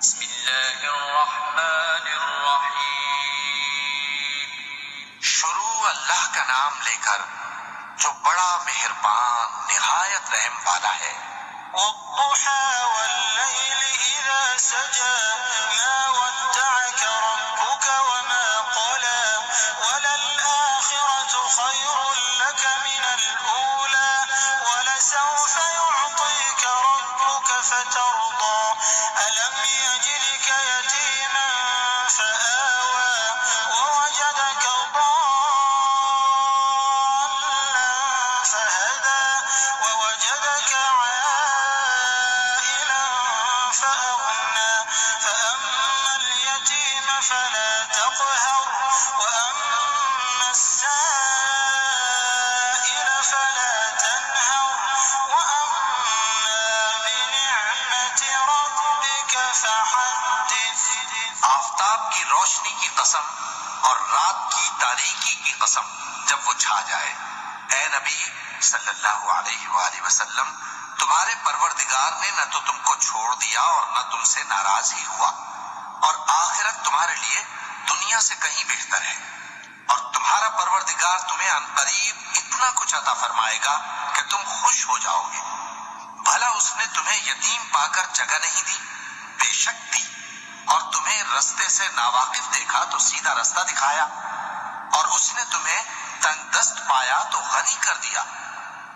بسم اللہ الرحمن الرحیم۔ شروع اللہ کا نام لے کر جو بڑا مہربان نہایت رحم والا ہے۔ والضحى واللیل اذا سجى ما ودعك ربك وما قلى وللآخرة خير لك من الأولى ولسوف يعطيك ربك فترضى ألم يجدك يتيما فآوى ووجدك ضالا فهدى ووجدك عائلا فأغنى فأما اليتيم فلا تقهر وأما السائل فلا تنهر وأما بنعمة ربك فحدث۔ آفتاب کی روشنی کی قسم اور رات کی تاریکی کی قسم جب وہ چھا جائے، اے نبی صلی اللہ علیہ وآلہ وسلم، تمہارے پروردگار نے نہ تو تم کو چھوڑ دیا اور نہ تم سے ناراض ہی ہوا، اور آخرت تمہارے لیے دنیا سے کہیں بہتر ہے، اور تمہارا پروردگار تمہیں عنقریب اتنا کچھ عطا فرمائے گا کہ تم خوش ہو جاؤ گے۔ بھلا اس نے تمہیں یتیم پا کر جگہ نہیں دی؟ بے شک دی، اور تمہیں رستے سے ناواقف دیکھا تو سیدھا رستہ دکھایا، اور اس نے تمہیں تنگ دست پایا تو غنی کر دیا۔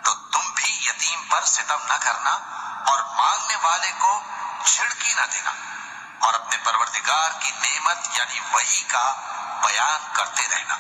تو تم بھی یتیم پر ستم نہ کرنا اور مانگنے والے کو جھڑکی نہ دینا، اور اپنے پروردگار کی نعمت یعنی وحی کا بیان کرتے رہنا۔